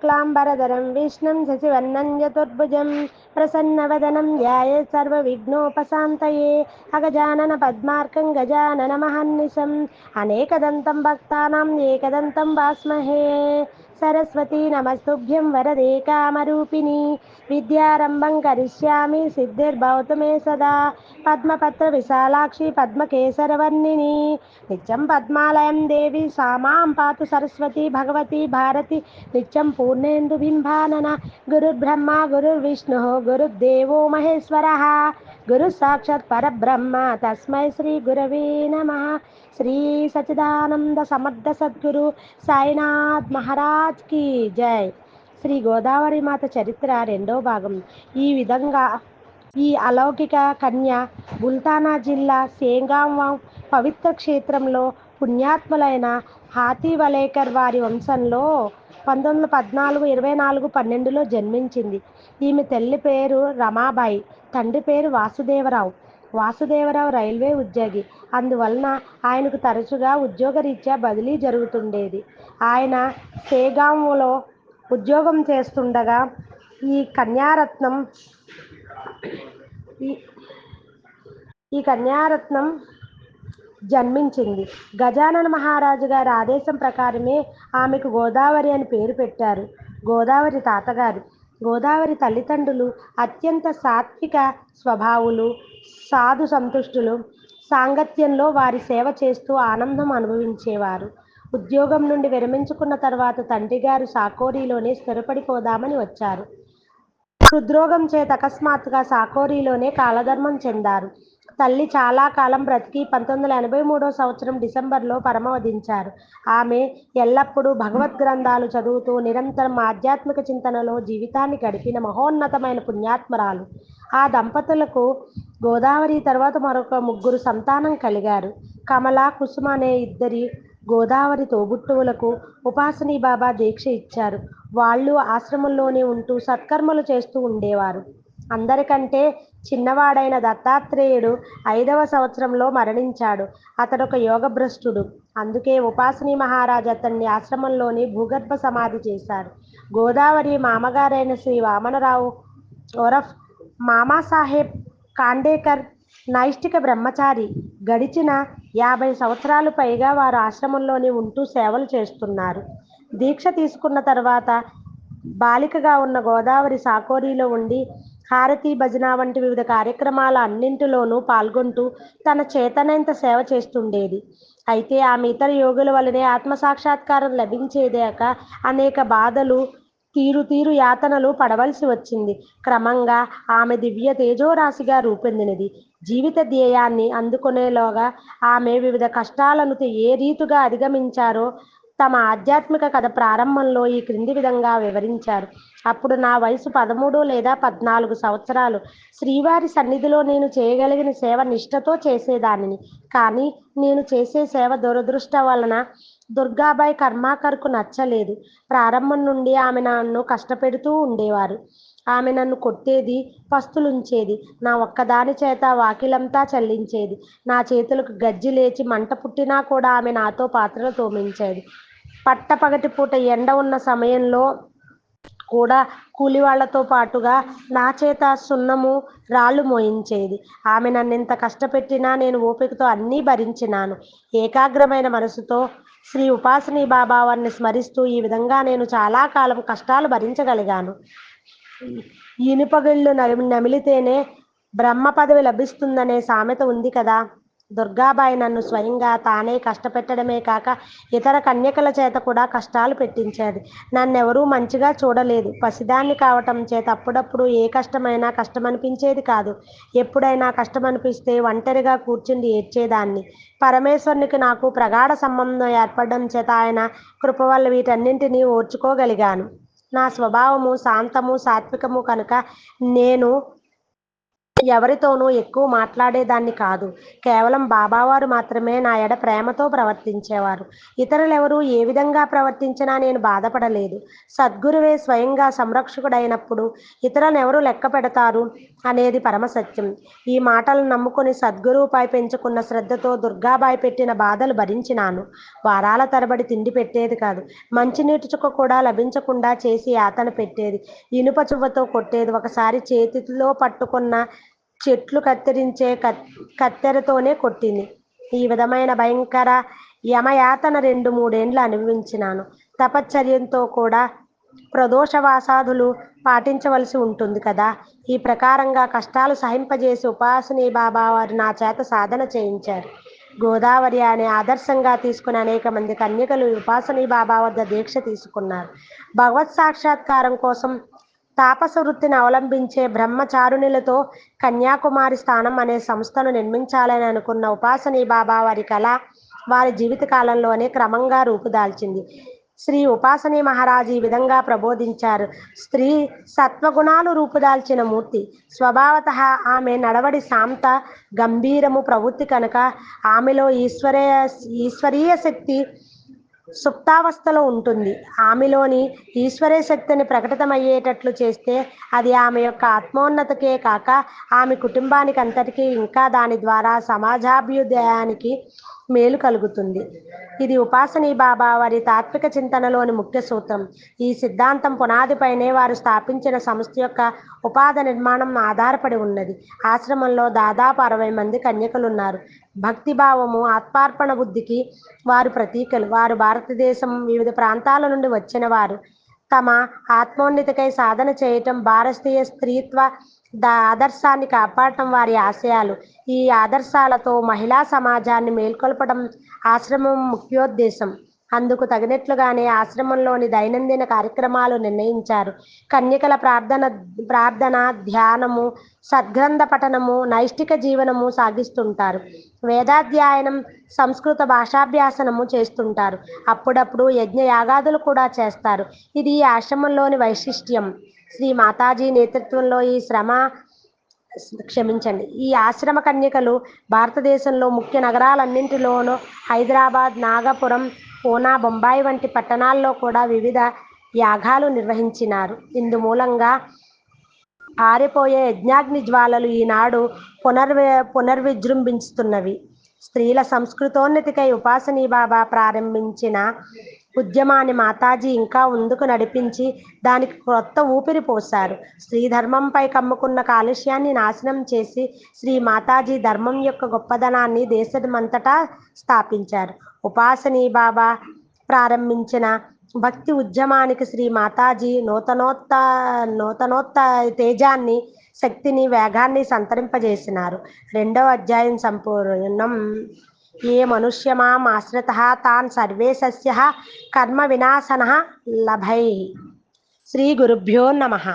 క్లాంబరధరం విష్ణుం శశివర్ణం చతుర్భుజం ప్రసన్నవదనం ధ్యాయేత్ సర్వవిఘ్నోపశాంతయే అగజానన పద్మార్కం గజానన మహర్నిశం అనేకదంతం భక్తానాం ఏకదంతం భాస్మహే సరస్వతీ నమస్తుభ్యం వరదే కామరూపిణి విద్యారంభం కరిష్యామి సిద్ధిర్భవతు మే సదా పద్మపత్ర విశాలాక్షి పద్మకేసరవర్ణిని నిత్యం పద్మాలయం దేవి సామాం పాతు సరస్వతి భగవతి భారతి నిత్యం పూర్ణేందు బింబానన గురుర్బ్రహ్మ గురుర్విష్ణు గురుర్దేవో మహేశ్వర గురు సాక్షాత్ పరబ్రహ్మ తస్మై శ్రీ గురవే నమః. శ్రీ సచిదానంద సమర్థ సద్గురు సాయినాథ్ మహారాజ్ కి జై. శ్రీ గోదావరి మాత చరిత్ర రెండో భాగం. ఈ విధంగా ఈ అలౌకిక కన్య బుల్తానా జిల్లా సేగాంవం పవిత్ర క్షేత్రంలో పుణ్యాత్ములైన హాతీ వలేకర్ వారి వంశంలో 1914-24-12లో జన్మించింది. ఈమె తల్లి పేరు రమాబాయి, తండ్రి పేరు వాసుదేవరావు. వాసుదేవరావు రైల్వే ఉద్యోగి. అందువలన ఆయనకు తరచుగా ఉద్యోగరీత్యా బదిలీ జరుగుతుండేది. ఆయన సేగాంలో ఉద్యోగం చేస్తుండగా ఈ కన్యారత్నం జన్మించింది. గజానన మహారాజు గారి ఆదేశం ప్రకారమే ఆమెకు గోదావరి అని పేరు పెట్టారు. గోదావరి తాతగారు. గోదావరి తల్లిదండ్రులు అత్యంత సాత్విక స్వభావులు, సాధు సంతుష్టులు. సాంగత్యంలో వారి సేవ చేస్తూ ఆనందం అనుభవించేవారు. ఉద్యోగం నుండి విరమించుకున్న తర్వాత తండ్రి గారు సాకోరీలోనే స్థిరపడిపోదామని వచ్చారు. హృద్రోగం చేత అకస్మాత్తుగా సాకోరీలోనే కాలధర్మం చెందారు. తల్లి చాలా కాలం బ్రతికి 1983 డిసెంబర్లో పరమవదించారు. ఆమె ఎల్లప్పుడూ భగవద్ గ్రంథాలు చదువుతూ నిరంతరం ఆధ్యాత్మిక చింతనలో జీవితాన్ని గడిపిన మహోన్నతమైన పుణ్యాత్మరాలు. ఆ దంపతులకు గోదావరి తర్వాత మరొక 3 సంతానం కలిగారు. కమల, కుసుమ అనే ఇద్దరి గోదావరి తోబుట్టువులకు ఉపాసనీ బాబా దీక్ష ఇచ్చారు. వాళ్ళు ఆశ్రమంలోనే ఉంటూ సత్కర్మలు చేస్తూ ఉండేవారు. అందరికంటే చిన్నవాడైన దత్తాత్రేయుడు 5వ సంవత్సరంలో మరణించాడు. అతడొక యోగభ్రష్టుడు. అందుకే ఉపాసనీ మహారాజ్ అతన్ని ఆశ్రమంలోని భూగర్భ సమాధి చేశారు. గోదావరి మామగారైన శ్రీ వామనరావు ఓరఫ్ మామాసాహెబ్ ఖాండేకర్ నైష్ఠిక బ్రహ్మచారి. గడిచిన 50 సంవత్సరాలు పైగా వారు ఆశ్రమంలోనే ఉంటూ సేవలు చేస్తున్నారు. దీక్ష తీసుకున్న తర్వాత బాలికగా ఉన్న గోదావరి సాకోరీలో ఉండి హారతి, భజన వంటి వివిధ కార్యక్రమాల అన్నింటిలోనూ పాల్గొంటూ తన చేతనైనంత సేవ చేస్తుండేది. అయితే ఆమె ఇతర యోగుల వలనే ఆత్మసాక్షాత్కారం లభించేదాక అనేక బాధలు, తీరు యాతనలు పడవలసి వచ్చింది. క్రమంగా ఆమె దివ్య తేజోరాశిగా రూపొందినది. జీవిత ధ్యేయాన్ని అందుకునేలోగా ఆమె వివిధ కష్టాలను ఏ రీతిగా అధిగమించారో తమ ఆధ్యాత్మిక కథ ప్రారంభంలో ఈ క్రింది విధంగా వివరించారు. అప్పుడు నా వయసు 13 లేదా 14 సంవత్సరాలు. శ్రీవారి సన్నిధిలో నేను చేయగలిగిన సేవ నిష్ఠతో చేసేదానిని. కానీ నేను చేసే సేవ దురదృష్టం వలన దుర్గాబాయి కర్మాకర్కు నచ్చలేదు. ప్రారంభం నుండి ఆమె నన్ను కష్టపెడుతూ ఉండేవారు. ఆమె నన్ను కొట్టేది, పస్తులుంచేది. నా ఒక్కదాని చేత వాకిలంతా చల్లించేది. నా చేతులకు గజ్జి లేచి మంట పుట్టినా కూడా ఆమె నాతో పాత్రలు తోమించేది. పట్టపగటి పూట ఎండ ఉన్న సమయంలో కూడా కూలివాళ్లతో పాటుగా నా చేత సున్నము, రాళ్లు మోయించేది. ఆమె నన్నెంత కష్టపెట్టినా నేను ఓపికతో అన్నీ భరించినాను. ఏకాగ్రమైన మనసుతో శ్రీ ఉపాసనీ బాబా వారిని స్మరిస్తూ ఈ విధంగా నేను చాలా కాలం కష్టాలు భరించగలిగాను. ఇనుపగిళ్ళు నమిలితేనే బ్రహ్మ పదవి లభిస్తుందనే సామెత ఉంది కదా. దుర్గాబాయి నన్ను స్వయంగా తానే కష్టపెట్టడమే కాక ఇతర కన్యకల చేత కూడా కష్టాలు పెట్టించేది. నన్నెవరూ మంచిగా చూడలేదు. పసిదాన్ని కావటం చేత అప్పుడప్పుడు ఏ కష్టమైనా కష్టమనిపించేది కాదు. ఎప్పుడైనా కష్టమనిపిస్తే ఒంటరిగా కూర్చుని ఏడ్చేదాన్ని. పరమేశ్వరునికి నాకు ప్రగాఢ సంబంధం ఏర్పడడం చేత ఆయన కృప వల్ల వీటన్నింటినీ ఓర్చుకోగలిగాను. నా స్వభావము శాంతము, సాత్వికము కనుక నేను ఎవరితోనూ ఎక్కువ మాట్లాడేదాన్ని కాదు. కేవలం బాబావారు మాత్రమే నా ఎడ ప్రేమతో ప్రవర్తించేవారు. ఇతరులెవరూ ఏ విధంగా ప్రవర్తించినా నేను బాధపడలేదు. సద్గురువే స్వయంగా సంరక్షకుడైనప్పుడు ఇతరులనెవరు లెక్క పెడతారు అనేది పరమసత్యం. ఈ మాటలను నమ్ముకుని సద్గురువుపై పెంచుకున్న శ్రద్ధతో దుర్గాబాయి పెట్టిన బాధలు భరించినాను. వారాల తరబడి తిండి పెట్టేది కాదు. మంచినీటి చుక్క కూడా లభించకుండా చేసి యాతన పెట్టేది. ఇనుప చువ్వతో కొట్టేది. ఒకసారి చేతిలో పట్టుకున్న చెట్లు కత్తిరించే కత్తెరతోనే కొట్టింది. ఈ విధమైన భయంకర యమయాతన 2-3 ఏండ్లు అనుభవించినాను. తపశ్చర్యంతో కూడా ప్రదోషవాసాదులు పాటించవలసి ఉంటుంది కదా. ఈ ప్రకారంగా కష్టాలు సహింపజేసి ఉపాసనీ బాబావారు నా చేత సాధన చేయించారు. గోదావరి అనే ఆదర్శంగా తీసుకుని అనేక మంది కన్యకలు ఉపాసనీ బాబా వద్ద దీక్ష తీసుకున్నారు. భగవత్ సాక్షాత్కారం కోసం తాపస వృత్తిని అవలంబించే బ్రహ్మచారుణులతో కన్యాకుమారి స్థానం అనే సంస్థను నిర్మించాలని అనుకున్న ఉపాసనీ బాబా వారి కళ వారి జీవిత కాలంలోనే క్రమంగా రూపుదాల్చింది. శ్రీ ఉపాసనీ మహారాజు ఈ విధంగా ప్రబోధించారు. స్త్రీ సత్వగుణాలు రూపుదాల్చిన మూర్తి. స్వభావతః ఆమె నడవడి శాంత గంభీరము ప్రవృత్తి కనుక ఆమెలో ఈశ్వరీయ శక్తి సుప్తావస్థలో ఉంటుంది. ఆమెలోని ఈశ్వరీయ శక్తిని ప్రకటితమయ్యేటట్లు చేస్తే అది ఆమె యొక్క ఆత్మోన్నతికే కాక ఆమె కుటుంబానికి అంతటికీ ఇంకా దాని ద్వారా సమాజాభ్యుదయానికి మేలు కలుగుతుంది. ఇది ఉపాసనీ బాబా వారి తాత్విక చింతనలోని ముఖ్య సూత్రం. ఈ సిద్ధాంతం పునాదిపైనే వారు స్థాపించిన సంస్థ యొక్క ఉపాధి నిర్మాణం ఆధారపడి ఉన్నది. ఆశ్రమంలో దాదాపు 60 మంది కన్యకలున్నారు. భక్తిభావము, ఆత్మార్పణ బుద్ధికి వారు ప్రతీకలు. వారు భారతదేశం వివిధ ప్రాంతాల నుండి వచ్చిన వారు. తమ ఆత్మోన్నతికై సాధన చేయటం, భారతీయ స్త్రీత్వ ఆదర్శాన్ని కాపాడటం వారి ఆశయాలు. ఈ ఆదర్శాలతో మహిళా సమాజాన్ని మేల్కొల్పడం ఆశ్రమం ముఖ్యోద్దేశం. అందుకు తగినట్లుగానే ఆశ్రమంలోని దైనందిన కార్యక్రమాలు నిర్ణయించారు. కన్యకల ప్రార్థన, ధ్యానము, సద్గ్రంథ పఠనము, నైష్ఠిక జీవనము సాగిస్తుంటారు. వేదాధ్యయనం, సంస్కృత భాషాభ్యాసనము చేస్తుంటారు. అప్పుడప్పుడు యజ్ఞ యాగాదులు కూడా చేస్తారు. ఇది ఈ ఆశ్రమంలోని వైశిష్ట్యం. శ్రీ మాతాజీ నేతృత్వంలో ఈ ఆశ్రమ కన్యకలు భారతదేశంలో ముఖ్య నగరాలన్నింటిలోనూ హైదరాబాద్, నాగపురం, పూనా, బొంబాయి వంటి పట్టణాల్లో కూడా వివిధ యాగాలు నిర్వహించినారు. ఇందుమూలంగా ఆరిపోయే యజ్ఞాగ్ని జ్వాలలు ఈనాడు పునర్విజృంభిస్తున్నవి. స్త్రీల సంస్కృతోన్నతికై ఉపాసనీ బాబా ప్రారంభించిన ఉద్యమాన్ని మాతాజీ ఇంకా ముందుకు నడిపించి దానికి కొత్త ఊపిరి పోశారు. స్త్రీ ధర్మంపై కమ్ముకున్న కాలుష్యాన్ని నాశనం చేసి శ్రీ మాతాజీ ధర్మం యొక్క గొప్పదనాన్ని దేశమంతటా స్థాపించారు. ఉపాసనీ బాబా ప్రారంభించిన భక్తి ఉద్యమానికి శ్రీ మాతాజీ నూతనోత్త తేజాన్ని, శక్తిని, వేగాన్ని సంతరింపజేసినారు. 2వ అధ్యాయం సంపూర్ణం. ఏ మనుష్యమాం ఆశ్రితః తాన్ సర్వే సస్యః కర్మ వినాశనః లభై. శ్రీ గురుభ్యో నమః.